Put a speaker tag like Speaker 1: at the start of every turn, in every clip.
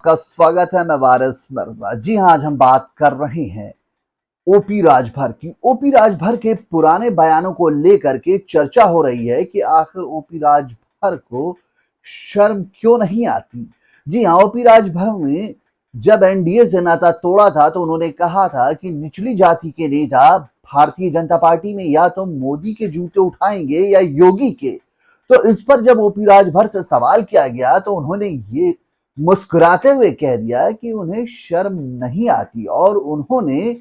Speaker 1: आपका स्वागत है। मैं वारिस मिर्जा। जी हाँ, आज हम बात कर रहे हैं ओपी राजभर की। ओपी राजभर के पुराने बयानों को लेकर के चर्चा हो रही है कि आखिर ओपी राजभर को शर्म क्यों नहीं आती। जी हाँ, ओपी राजभर ने जब एनडीए से नाता तोड़ा था तो उन्होंने कहा था कि निचली जाति के नेता भारतीय जनता पार्टी में या तो मोदी के जूते उठाएंगे या योगी के। तो इस पर जब ओपी राजभर से सवाल किया गया तो उन्होंने ये मुस्कुराते हुए कह दिया कि उन्हें शर्म नहीं आती और उन्होंने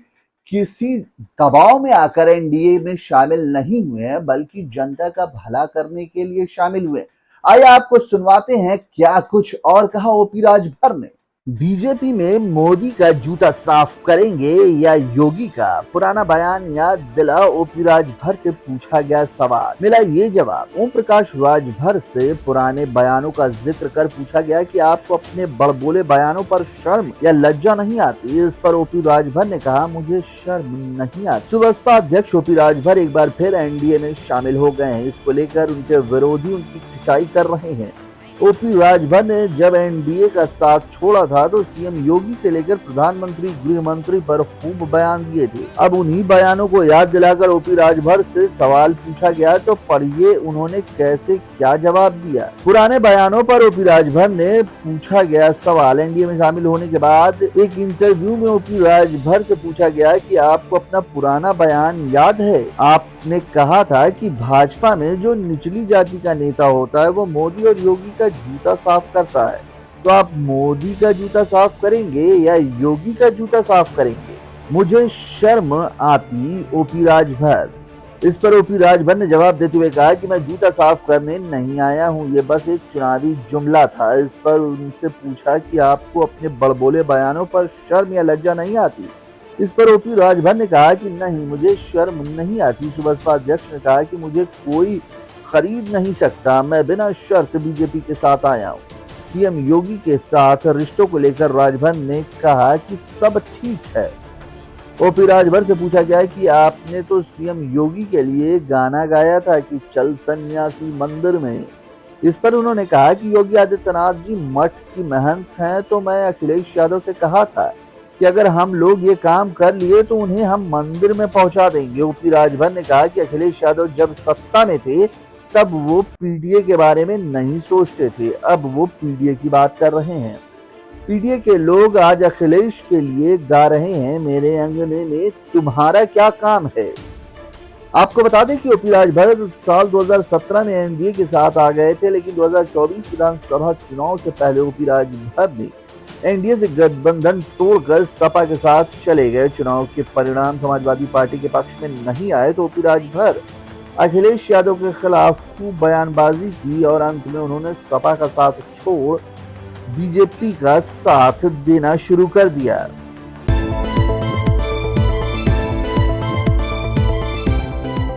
Speaker 1: किसी दबाव में आकर एनडीए में शामिल नहीं हुए हैं, बल्कि जनता का भला करने के लिए शामिल हुए। आइए आपको सुनवाते हैं क्या कुछ और कहा ओपी राजभर ने। बीजेपी में मोदी का जूता साफ करेंगे या योगी का, पुराना बयान याद दिला ओपी राजभर से पूछा गया सवाल। मिला ये जवाब। ओम प्रकाश राजभर से पुराने बयानों का जिक्र कर पूछा गया कि आपको अपने बड़बोले बयानों पर शर्म या लज्जा नहीं आती। इस पर ओपी राजभर ने कहा, मुझे शर्म नहीं आती। बसपा अध्यक्ष ओपी राजभर एक बार फिर एनडीए में शामिल हो गए हैं। इसको लेकर उनके विरोधी उनकी खिंचाई कर रहे हैं। ओपी राजभर ने जब एनडीए का साथ छोड़ा था तो सीएम योगी से लेकर प्रधानमंत्री, गृह मंत्री पर खूब बयान दिए थे। अब उन्हीं बयानों को याद दिलाकर ओपी राजभर से सवाल पूछा गया तो पढ़िए उन्होंने कैसे क्या जवाब दिया। पुराने बयानों पर ओपी राजभर ने पूछा गया सवाल। एनडीए में शामिल होने के बाद एक इंटरव्यू में ओपी राजभर से पूछा गया कि आपको अपना पुराना बयान याद है। आपने कहा था कि भाजपा में जो निचली जाति का नेता होता है वो मोदी और योगी का जूता साफ करता है, तो आप मोदी का जूता साफ करेंगे या योगी का जूता साफ करेंगे? मुझे शर्म आती, ओपी राजभर। इस पर ओपी राजभर ने जवाब देते हुए कहा कि मैं जूता साफ करने नहीं आया हूं, ये बस एक चुनावी जुमला था। इस पर उनसे पूछा कि आपको अपने बड़बोले बयानों पर शर्म या लज्जा नहीं आती। इस पर ओपी राजभर ने कहा कि नहीं, मुझे शर्म नहीं आती। बसपा अध्यक्ष ने कहा कि मुझे कोई खरीद नहीं सकता, मैं बिना शर्त बीजेपी के साथ आया हूँ। सीएम योगी के साथ रिश्तों को लेकर राजभर ने कहा कि सब ठीक है। ओपी राजभर से पूछा गया कि आपने तो सीएम योगी के लिए गाना गाया था कि चल सन्यासी मंदिर में। इस पर उन्होंने कहा कि योगी आदित्यनाथ जी मठ की महंत हैं, तो मैं अखिलेश यादव से कहा था कि अगर हम लोग ये काम कर लिए तो उन्हें हम मंदिर में पहुंचा देंगे। ओपी राजभर ने कहा कि अखिलेश यादव जब सत्ता में थे तब वो पीडीए के बारे में नहीं सोचते थे, अब वो पीडीए की बात कर रहे हैं। पीडीए के लोग आज अखिलेश के लिए गा रहे हैं, मेरे अंगने में तुम्हारा क्या काम है। आपको बता दें कि ओपी राजभर साल 2017 में एनडीए के साथ आ गए थे, लेकिन 2024 विधानसभा चुनाव से पहले ओपी राजभर ने एनडीए से गठबंधन तोड़कर सपा के साथ चले गए। चुनाव के परिणाम समाजवादी पार्टी के पक्ष में नहीं आए तो ओपी राजभर अखिलेश यादव के खिलाफ खूब बयानबाजी की और अंत में उन्होंने सपा का साथ छोड़ बीजेपी का साथ देना शुरू कर दिया।